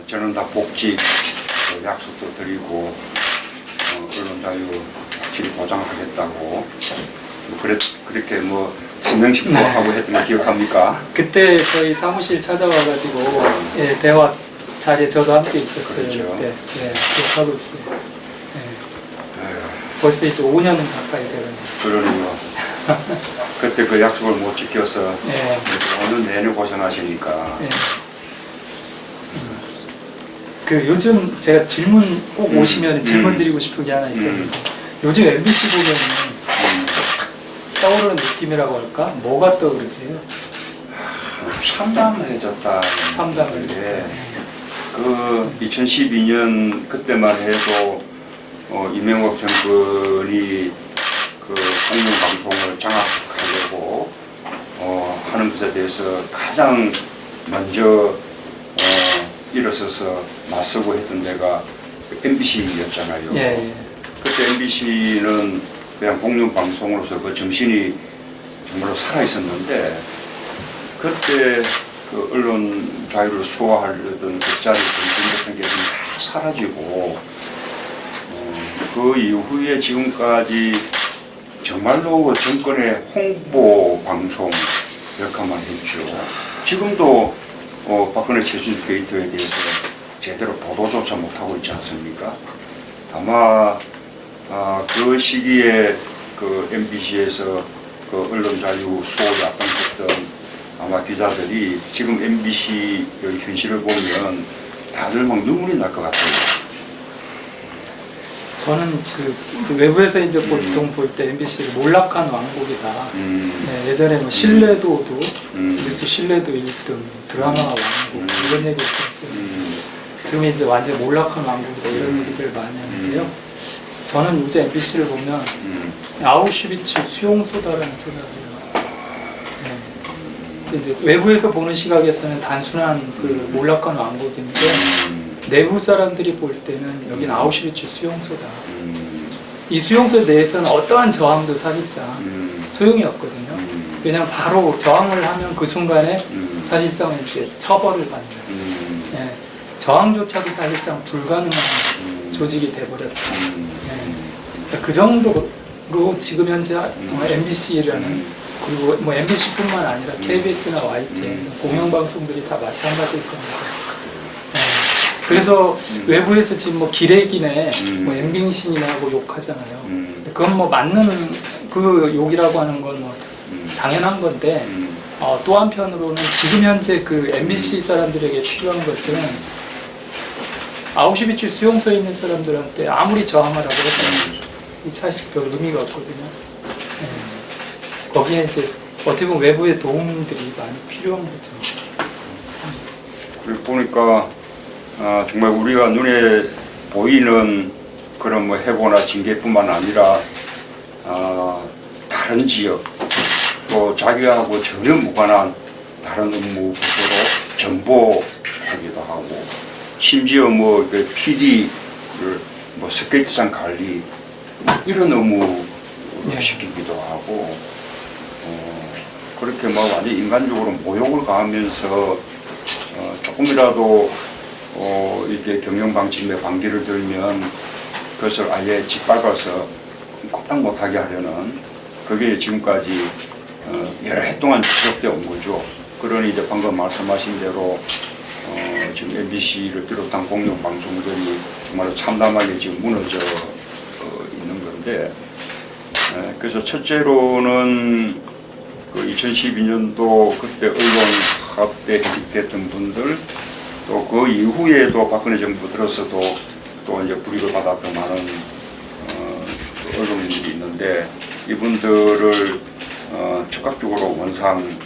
저는 다 복직 약속도 드리고 언론 자유 확실히 보장하겠다고 그렇게 뭐 서명식도 하고 했던 거 기억합니까? 그때 저희 사무실 찾아와가지고 예, 대화 자리에 저도 함께 있었어요. 그렇죠. 그때 예, 기억하고 있어요. 예. 벌써 이제 5년은 가까이 되거든요. 그러네요. 그때 그 약속을 못 지켜서 예. 오늘 내내 고생하시니까. 예. 그 요즘 제가 질문 꼭 오시면 질문 드리고 싶은 게 하나 있었는데 요즘 MBC 보면은 떠오르는 느낌이라고 할까? 뭐가 떠오르세요? 참담해졌다. 참담해졌다. 그 2012년 그때만 해도 이명박 정권이 그 공영방송을 장악하려고 하는 것에 대해서 가장 먼저 일어서서 맞서고 했던 데가 MBC였잖아요. 예, 예. 그때 MBC는 그냥 공영방송으로서 그 정신이 정말로 살아있었는데 그때 그 언론 자유를 수호하려던 그 자리 정신 같은 게 다 사라지고 그 이후에 지금까지 정말로 그 정권의 홍보 방송 역할만 했죠. 지금도 박근혜 최순실 게이트에 대해서 제대로 보도조차 못하고 있지 않습니까? 아마 그 시기에 그 MBC에서 그 언론 자유 수호에 앞장섰던 아마 기자들이 지금 MBC의 현실을 보면 다들 막 눈물이 날 것 같아요. 저는 그 외부에서 이제 보통 볼 때 MBC를 몰락한 왕국이다. 네, 예전에 뭐 신뢰도도 뉴스 신뢰도 1등, 드라마 왕국 이런 얘기 있었어요. 지금 이제 완전 몰락한 왕국이다 이런 얘기들 많이 하는데요. 저는 요즘 MBC를 보면 아우슈비츠 수용소다라는 생각이 들어요. 네. 이제 외부에서 보는 시각에서는 단순한 그 몰락한 왕국인데 내부 사람들이 볼 때는 여긴 아우슈비츠 수용소다. 이 수용소 내에서는 어떠한 저항도 사실상 소용이 없거든요. 왜냐하면 바로 저항을 하면 그 순간에 사실상 이렇게 처벌을 받는. 네. 저항조차도 사실상 불가능한 조직이 돼버렸다. 네. 그 정도로 지금 현재 MBC라는 그리고 뭐 MBC뿐만 아니라 KBS나 YTN 공영방송들이 다 마찬가지일 겁니다. 네. 그래서 외부에서 지금 뭐 기레기네, 뭐 엠빙신이라고 욕하잖아요. 그건 뭐 맞는 그 욕이라고 하는 건 뭐 당연한 건데 또 한편으로는 지금 현재 그 MBC 사람들에게 필요한 것은 아우슈비츠 수용소에 있는 사람들한테 아무리 저항하라고 해도 사실 별 의미가 없거든요. 네. 거기에 이제 어떻게 보면 외부의 도움들이 많이 필요한 거죠. 그리고 보니까 정말 우리가 눈에 보이는 그런 뭐 해고나 징계뿐만 아니라 다른 지역 또 자기하고 전혀 무관한 다른 업무 부서로 전보하기도 하고 심지어 뭐 그 PD를 뭐 스케이트장 관리 이런 업무를 시키기도 하고 그렇게 뭐 완전 인간적으로 모욕을 가하면서 조금이라도 이렇게 경영방침에 방귀를 들면 그것을 아예 짓밟아서 꼼짝 못하게 하려는 그게 지금까지 여러 해 동안 지속되어 온 거죠. 그러니 이제 방금 말씀하신 대로 지금 MBC를 비롯한 공영방송들이 정말로 참담하게 지금 무너져 있는 건데 그래서 첫째로는 그 2012년도 그때 언론 때 해직됐던 분들 또 그 이후에도 박근혜 정부 들어서도 또 이제 불이익을 받았던 많은 언론인들이 있는데 이분들을 즉각적으로 원상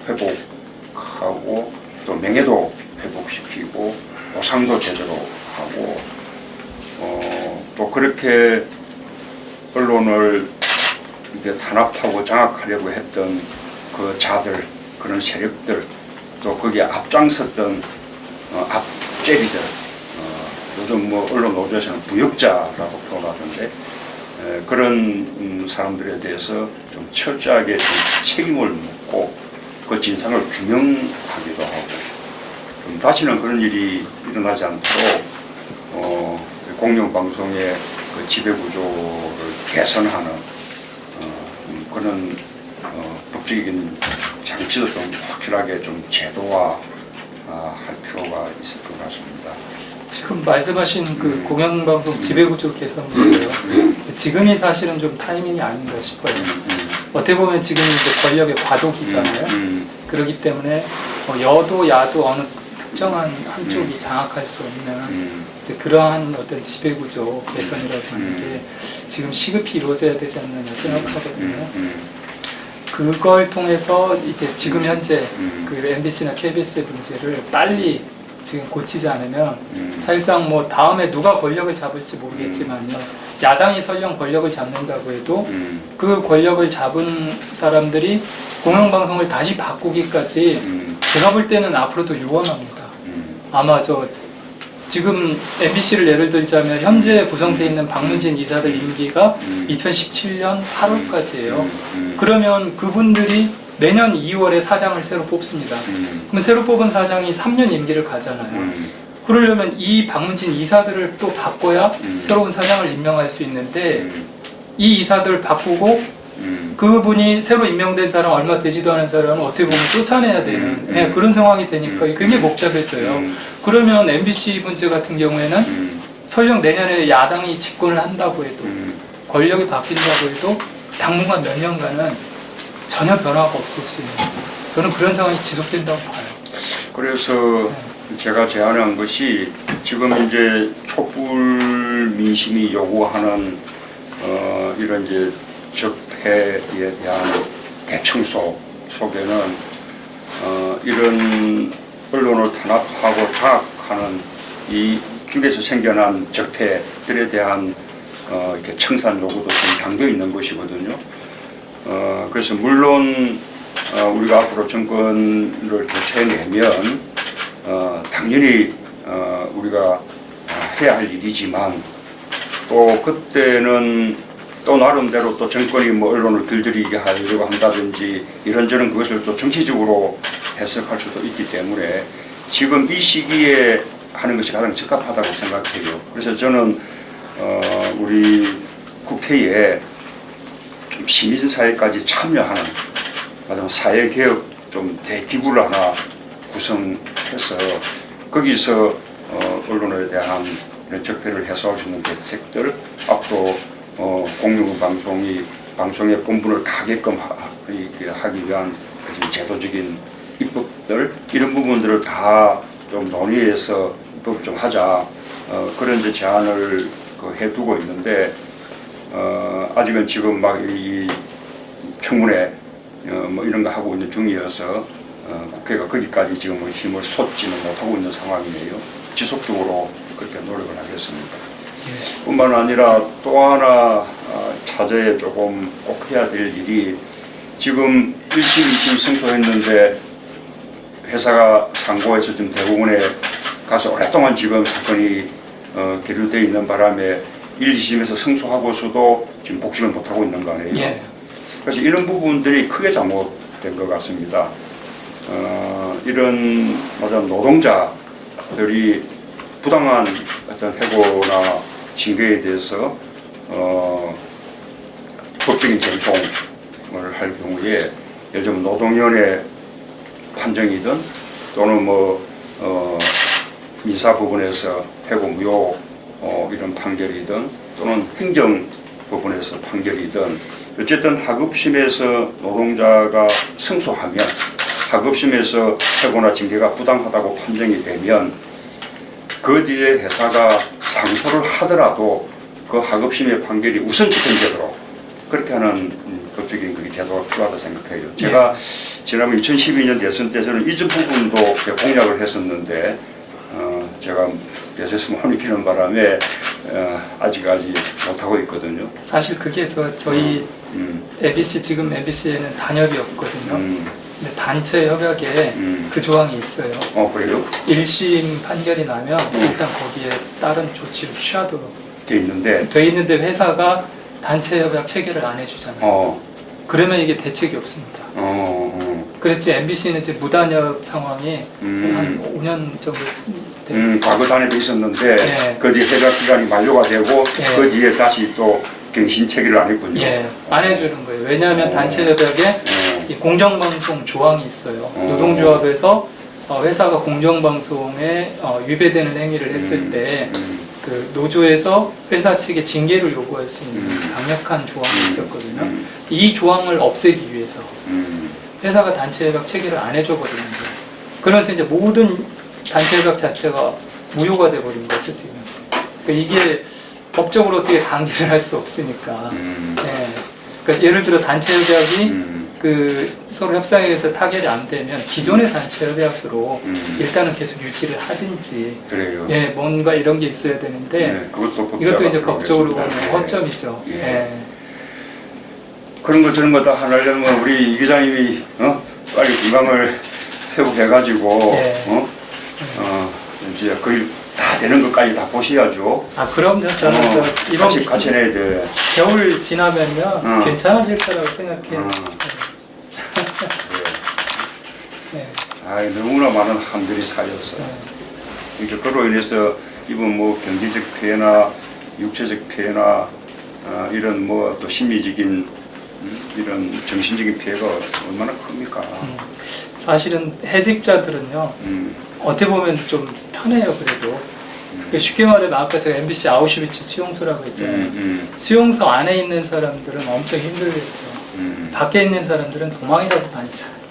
회복하고 또 명예도 회복시키고 보상도 제대로 하고 또 그렇게 언론을 이렇게 탄압하고 장악하려고 했던 그 자들 그런 세력들 또 거기에 앞장섰던 앞제비들 요즘 뭐 언론 노조에서는 부역자라고 표현하던데 그런 사람들에 대해서 좀 철저하게 좀 책임을 묻고 그 진상을 규명하기도 하고 좀 다시는 그런 일이 일어나지 않도록 공영방송의 그 지배구조를 개선하는 그런 법적인 장치도 좀 확실하게 좀 제도화 할 필요가 있을 것 같습니다. 지금 말씀하신 그 공영방송 지배구조 개선인데요. 지금이 사실은 좀 타이밍이 아닌가 싶어요. 어떻게 보면 지금이 이제 권력의 과도기잖아요. 그렇기 때문에 여도 야도 어느 특정한 한쪽이 장악할 수 없는 이제 그러한 어떤 지배구조 개선이라고 하는 게 지금 시급히 이루어져야 되지 않느냐 생각하거든요. 그걸 통해서 이제 지금 현재 그 MBC나 KBS의 문제를 빨리 지금 고치지 않으면 사실상 뭐 다음에 누가 권력을 잡을지 모르겠지만요. 야당이 설령 권력을 잡는다고 해도 그 권력을 잡은 사람들이 공영방송을 다시 바꾸기까지 제가 볼 때는 앞으로도 유언합니다. 아마 지금 MBC를 예를 들자면 현재 구성되어 있는 박문진 이사들 임기가 2017년 8월까지예요. 그러면 그분들이 내년 2월에 사장을 새로 뽑습니다. 그럼 새로 뽑은 사장이 3년 임기를 가잖아요. 그러려면 이 박문진 이사들을 또 바꿔야 새로운 사장을 임명할 수 있는데 이 이사들 바꾸고 그분이 새로 임명된 사람 얼마 되지도 않은 사람은 어떻게 보면 쫓아내야 되는 그런 상황이 되니까 굉장히 복잡해져요. 그러면 MBC 문제 같은 경우에는 설령 내년에 야당이 집권을 한다고 해도 권력이 바뀐다고 해도 당분간 몇 년간은 전혀 변화가 없을 수 있는 저는 그런 상황이 지속된다고 봐요. 그래서 제가 제안한 것이 지금 이제 촛불 민심이 요구하는 이런 이제 적폐에 대한 대청소 속에는 이런 언론을 탄압하고 장악하는 이 쪽에서 생겨난 적폐들에 대한 이렇게 청산 요구도 좀 담겨 있는 것이거든요. 그래서 물론 우리가 앞으로 정권을 교체내면 당연히 우리가 해야 할 일이지만 또 그때는 또 나름대로 또 정권이 뭐 언론을 길들이게 하려고 한다든지 이런저런 그것을 또 정치적으로 해석할 수도 있기 때문에 지금 이 시기에 하는 것이 가장 적합하다고 생각해요. 그래서 저는 우리 국회에 좀 시민사회까지 참여하는 사회개혁 좀 대기구를 하나 구성해서 거기서 언론에 대한 적폐를 해소할 수 있는 대책들 앞으로 공영방송의 본분을 가게끔 하기 위한 제도적인 입법들 이런 부분들을 다 좀 논의해서 입법 좀 하자 그런 이제 제안을 해두고 있는데 아직은 지금 막 이 청문회 뭐 이런 거 하고 있는 중이어서 국회가 거기까지 지금 힘을 쏟지는 못하고 있는 상황이네요. 지속적으로 그렇게 노력을 하겠습니다. 뿐만 아니라 또 하나 차제에 조금 꼭 해야 될 일이 지금 1심, 2심 승소했는데 회사가 상고해서 지금 대법원에 가서 오랫동안 지금 사건이 계류되어 있는 바람에 1, 2심에서 승소하고서도 지금 복직을 못하고 있는 거 아니에요? 예. 그래서 이런 부분들이 크게 잘못된 것 같습니다. 이런 노동자들이 부당한 어떤 해고나 징계에 대해서 법적인 쟁송을 할 경우에 예를 들면 노동위원회 판정이든 또는 민사법원에서 해고 무효 이런 판결이든 또는 행정법원에서 판결이든 어쨌든 하급심에서 노동자가 승소하면 하급심에서 해고나 징계가 부당하다고 판정이 되면 그 뒤에 회사가 상소를 하더라도 그 하급심의 판결이 우선 집행되도록 그렇게 하는 법적인 그 제도가 필요하다 생각해요. 제가 지난번 2012년 대선 때 저는 이전 부분도 공약을 했었는데 제가 여세스만 혼이키는 바람에 아직까지 못하고 있거든요. 사실 그게 저희 MBC 지금 MBC에는 단협이 없거든요. 근데 단체 협약에 그 조항이 있어요. 그래요? 1심 판결이 나면 일단 거기에 다른 조치를 취하도록 돼 있는데 회사가 단체 협약 체결을 안 해주잖아요. 그러면 이게 대책이 없습니다. 그래서 MBC는 이제 무단협 상황이 한 5년 정도 돼요. 과거 단에도 있었는데 예. 그 뒤에 협약 기간이 만료가 되고 예. 그 뒤에 다시 또 갱신 체계를 안 했군요. 예, 안 해주는 거예요. 왜냐하면 단체 협약에 이 공정방송 조항이 있어요. 노동조합에서 회사가 공정방송에 위배되는 행위를 했을 때 그 노조에서 회사 측에 징계를 요구할 수 있는 강력한 조항이 있었거든요. 이 조항을 없애기 위해서 회사가 단체 협약 체계를 안 해줘버리는 거예요. 그러면서 이제 모든 단체 협약 자체가 무효가 돼버린 거죠 지금. 그러니까 이게 법적으로 어떻게 강제를 할 수 없으니까. 예. 그러니까 예를 들어 단체 협약이 그 서로 협상에 의해서 타결이 안 되면 기존의 단체 협약으로 일단은 계속 유지를 하든지. 그래요. 예, 뭔가 이런 게 있어야 되는데 네, 그것도 이것도 이제 법적으로 보면 네. 허점이죠. 예. 예. 그런 거 저런 거 다 하려면 우리 이 기자님이 빨리 건강을 회복해가지고 예. 이제 거의 다 되는 것까지 다 보셔야죠. 아 그럼요. 저는 저 이번 같이 내야 돼. 겨울 지나면요 괜찮아질 거라고 생각해요. 네. 아, 너무나 많은 함들이 쌓였어. 이제 그로 인해서 입은 뭐 경제적 피해나 육체적 피해나 이런 뭐 또 심리적인 이런 정신적인 피해가 얼마나 큽니까? 사실은 해직자들은요 어떻게 보면 좀 편해요 그래도. 쉽게 말하면 아까 제가 MBC 아우슈비츠 수용소라고 했잖아요. 수용소 안에 있는 사람들은 엄청 힘들겠죠. 밖에 있는 사람들은 도망이라도 다니잖아요.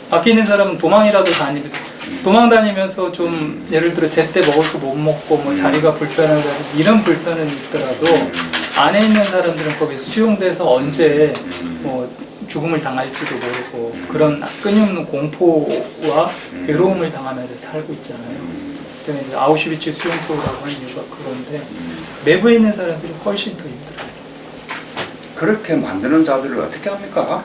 밖에 있는 사람은 도망이라도 다니면서 도망 다니면서 좀 예를 들어 제때 먹을 거 못 먹고 뭐 자리가 불편하다든지 이런 불편은 있더라도 안에 있는 사람들은 거기 수용돼서 언제 뭐 죽음을 당할지도 모르고 그런 끊임없는 공포와 괴로움을 당하면서 살고 있잖아요. 그래서 이제 아우슈비츠 수용소라고 하는 이유가 그런데 내부에 있는 사람들이 훨씬 더 힘들어요. 그렇게 만드는 자들을 어떻게 합니까?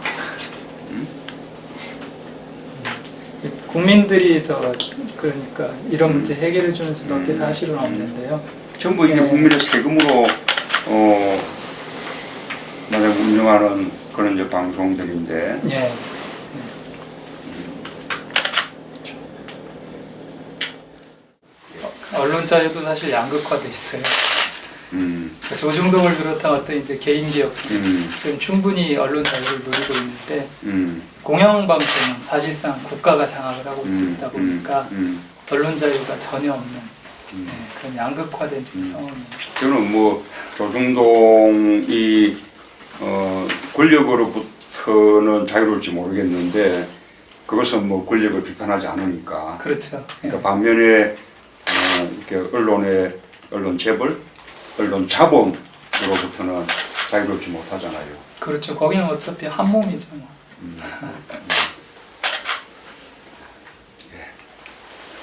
국민들이 그러니까 이런 문제 해결해 주는 수밖에 사실은 없는데요. 전부 이게 국민의 세금으로 만약 운영하는 그런 이제 방송들인데. 예. 언론 자유도 사실 양극화돼 있어요. 조중동을 비롯한 어떤 이제 개인 기업들은 충분히 언론 자유를 누리고 있는데 공영방송은 사실상 국가가 장악을 하고 있다 보니까 언론 자유가 전혀 없는 그런 양극화된 지금 상황이에요. 저는 뭐 조중동이 권력으로부터는 자유로울지 모르겠는데 그것은 뭐 권력을 비판하지 않으니까. 그렇죠. 그러니까 반면에 이렇게 언론 재벌, 언론 자본으로부터는 자유롭지 못하잖아요. 그렇죠. 거기는 어차피 한 몸이죠.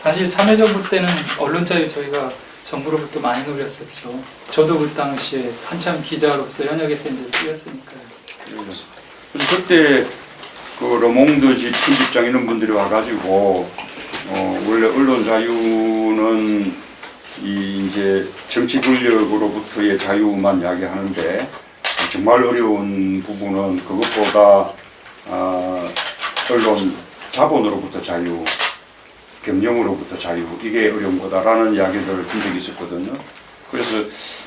사실 참여정부 때는 언론 자유 저희가 정부로부터 많이 노렸었죠. 저도 그 당시에 한참 기자로서 현역에서 이제 뛰었으니까요. 그때 그 르몽드 집 편집장 이런 분들이 와가지고 원래 언론 자유는 이제 정치 권력으로부터의 자유만 이야기하는데 정말 어려운 부분은 그것보다 언론 자본으로부터 자유, 경영으로부터 자유 이게 어려운 거다라는 이야기를 한 적이 있었거든요. 그래서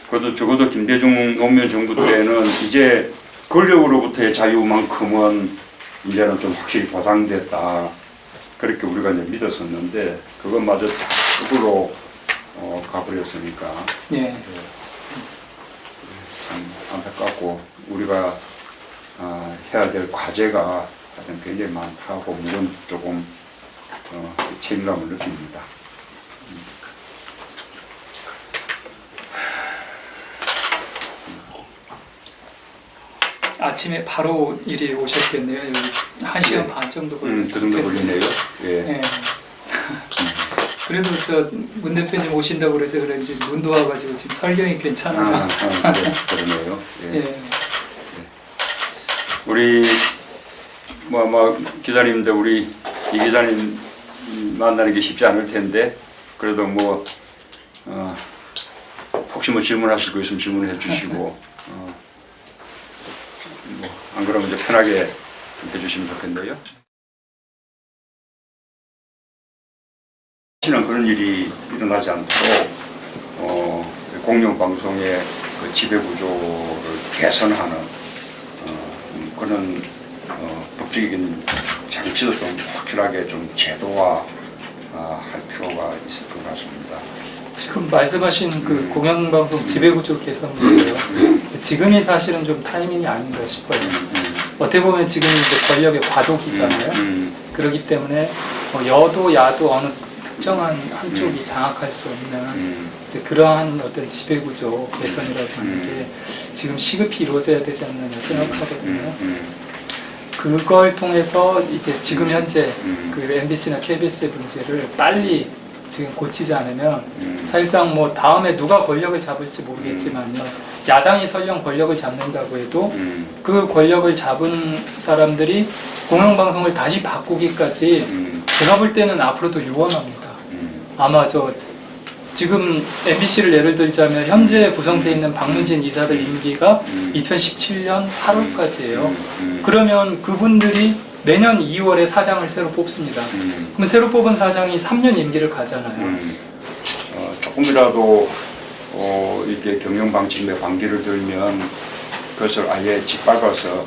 그래도 적어도 김대중 노무현 정부 때는 이제 권력으로부터의 자유만큼은 이제는 좀 확실히 보장됐다 그렇게 우리가 이제 믿었었는데 그것마저 다 거꾸로 가버렸으니까 예. 참 안타깝고 우리가 해야 될 과제가 하여튼 굉장히 많다고 물론 조금 책임감을 느낍니다. 아침에 바로 일이 오셨겠네요. 여기 1시간 반 정도 걸렸을 그 정도 텐데. 걸리네요. 예. 예. 그래도 문 대표님 오신다고 그래서 그런지 문도 와가지고 지금 설경이 괜찮아요. 네, 그러네요. 예. 예. 우리 기자님들 우리 이 기자님 만나는 게 쉽지 않을 텐데 그래도 혹시 질문하실 거 있으면 질문해 주시고 안 그러면 이제 편하게 해주시면 좋겠네요. 다시는 그런 일이 일어나지 않도록 공영방송의 그 지배구조를 개선하는 그런 법적인 장치도 좀 확실하게 좀 제도화 할 필요가 있을 것 같습니다. 지금 말씀하신 그 공영방송 지배구조 개선 문제요. 지금이 사실은 좀 타이밍이 아닌가 싶어요. 어떻게 보면 지금이 이제 권력의 과도기잖아요. 그렇기 때문에 여도 야도 어느 특정한 한쪽이 장악할 수 없는 이제 그러한 어떤 지배구조 개선이라고 하는 게 지금 시급히 이루어져야 되지 않느냐 생각하거든요. 그걸 통해서 이제 지금 현재 그 MBC나 KBS의 문제를 빨리 지금 고치지 않으면 사실상 뭐 다음에 누가 권력을 잡을지 모르겠지만요. 야당이 설령 권력을 잡는다고 해도 그 권력을 잡은 사람들이 공영방송을 다시 바꾸기까지 제가 볼 때는 앞으로도 유언합니다. 아마 지금 MBC를 예를 들자면 현재 구성되어 있는 박문진 이사들 임기가 2017년 8월까지예요. 그러면 그분들이 매년 2월에 사장을 새로 뽑습니다. 그럼 새로 뽑은 사장이 3년 임기를 가잖아요. 조금이라도 이렇게 경영방침에 방귀를 들면 그것을 아예 짓밟아서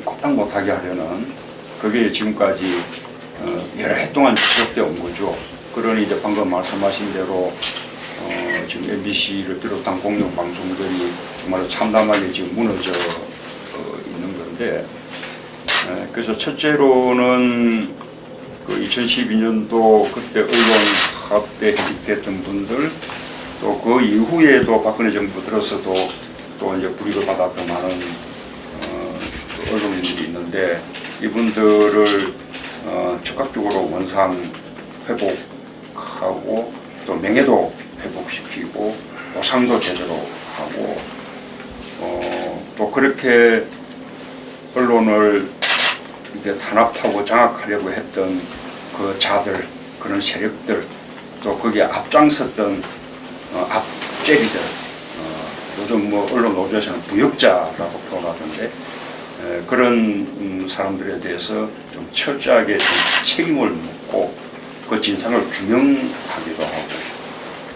kop당 못하게 하려는 그게 지금까지 여러 해 동안 지속되어 온 거죠. 그러니 이제 방금 말씀하신 대로 지금 MBC를 비롯한 공영방송들이 정말로 참담하게 지금 무너져 있는 건데, 그래서 첫째로는 그 2012년도 그때 언론 파업에 해직됐던 분들, 또 그 이후에도 박근혜 정부 들어서도 또 이제 불이익을 받았던 많은 언론인들이 있는데, 이분들을 즉각적으로 원상 회복하고 또 명예도 회복시키고 보상도 제대로 하고 또 그렇게 언론을 이제 탄압하고 장악하려고 했던 그 자들, 그런 세력들, 또 거기에 앞장섰던 앞제비들, 요즘 뭐 언론 노조에서는 부역자라고 표현하던데, 그런 사람들에 대해서 좀 철저하게 좀 책임을 묻고 그 진상을 규명하기도 하고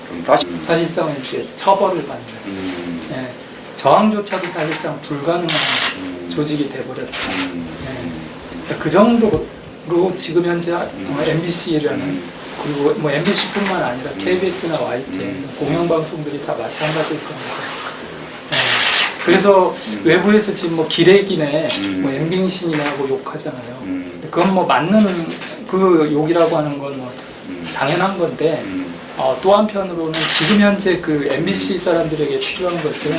좀 다시 사실상 이제 처벌을 받는 네, 저항조차도 사실상 불가능한 조직이 돼버렸다. 네. 그 정도로 지금 현재 MBC라는 그리고 뭐 MBC뿐만 아니라 KBS나 YTN 공영방송들이 다 마찬가지일 겁니다. 네. 그래서 외부에서 지금 뭐 기레기네, 뭐 엠빙신이라고 욕하잖아요. 그건 뭐 맞는 그 욕이라고 하는 건 뭐 당연한 건데, 또 한편으로는 지금 현재 그 MBC 사람들에게 필요한 것은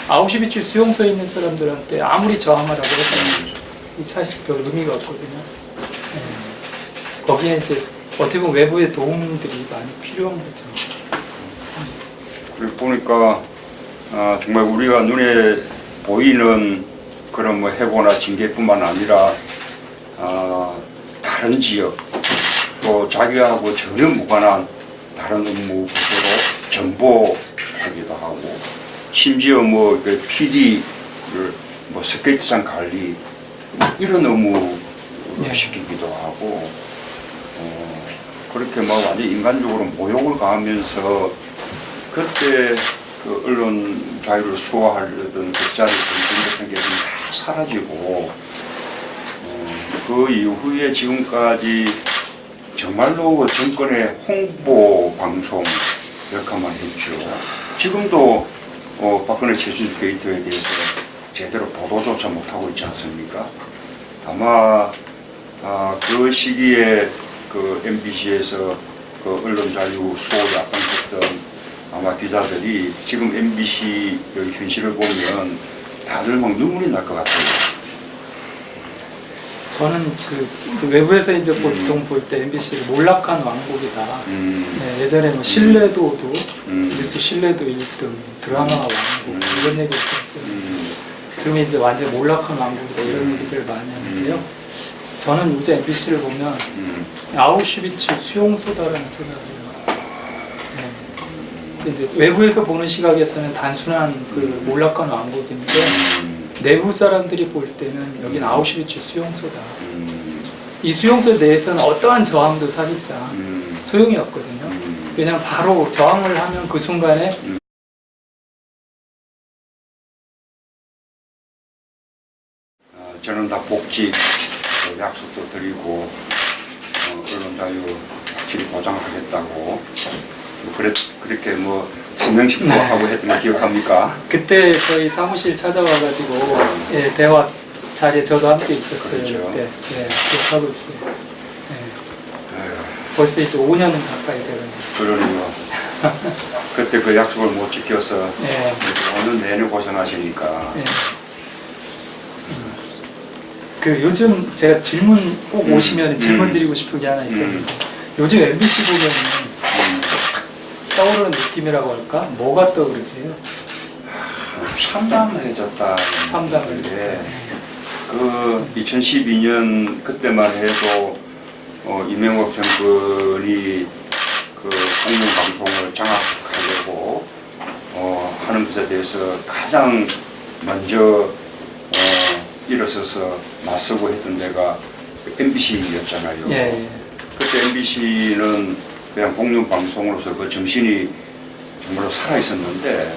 아우슈비츠 수용소에 있는 사람들한테 아무리 저항하라고 해도 사실 별 의미가 없거든요. 네. 거기에 이제 어떻게 보면 외부의 도움들이 많이 필요한 거죠. 그리고 보니까 정말 우리가 눈에 보이는 그런 뭐 해고나 징계뿐만 아니라 다른 지역 또 자기하고 전혀 무관한 다른 업무 구조로 전보하기도 하고, 심지어 뭐 그 PD를 뭐 스케이트장 관리 이런 업무 시키기도 하고, 그렇게 뭐 완전 인간적으로 모욕을 가하면서 그때 그 언론 자유를 수호하려던 그 자리를 같은 게 다 사라지고, 그 이후에 지금까지 정말로 그 정권의 홍보 방송 역할만 했죠. 지금도 박근혜 최순실 게이트에 대해서 제대로 보도조차 못하고 있지 않습니까? 아마 그 시기에 그 MBC에서 그 언론 자유 수호에 앞장섰던 아마 기자들이 지금 MBC의 현실을 보면 다들 막 눈물이 날 것 같아요. 저는 그 외부에서 이제 보통 볼 때 MBC를 몰락한 왕국이다. 네, 예전에 뭐 신뢰도도 뉴스 신뢰도 1등, 드라마 왕국 이런 얘기 있었어요. 지금 이제 완전 몰락한 왕국이다 이런 얘기를 많이 하는데요. 저는 이제 MBC를 보면 아우슈비츠 수용소다라는 생각을 해요. 네. 이제 외부에서 보는 시각에서는 단순한 그 몰락한 왕국인데, 내부 사람들이 볼 때는 여긴 아우슈비츠 수용소다. 음, 이 수용소 내에서는 어떠한 저항도 사실상 소용이 없거든요. 왜냐하면 바로 저항을 하면 그 순간에 저는 다 복직 약속도 드리고 언론 자유 확실히 보장하겠다고 그렇게 뭐 서명식도 하고 했던 거 기억합니까? 그때 저희 사무실 찾아와가지고 예, 대화 자리에 저도 함께 있었어요. 그렇죠. 그때 예, 기억하고 있어요. 예, 에휴, 벌써 이제 5년은 가까이 되거든요. 그러네요. 그때 그 약속을 못 지켜서 예. 5년 내내 고생하시니까 예. 그 요즘 제가 질문 꼭 오시면 질문 드리고 싶은 게 하나 있었는데 요즘 MBC 보면은 떠오르는 느낌이라고 할까? 뭐가 떠오르세요? 참담해졌다. 참담해졌다. 그 2012년 그때만 해도 이명박 정권이 그 공영방송을 장악하려고 하는 것에 대해서 가장 먼저 일어서서 맞서고 했던 데가 MBC였잖아요. 예, 예. 그때 MBC는 그냥 공영방송으로서 그 정신이 정말로 살아있었는데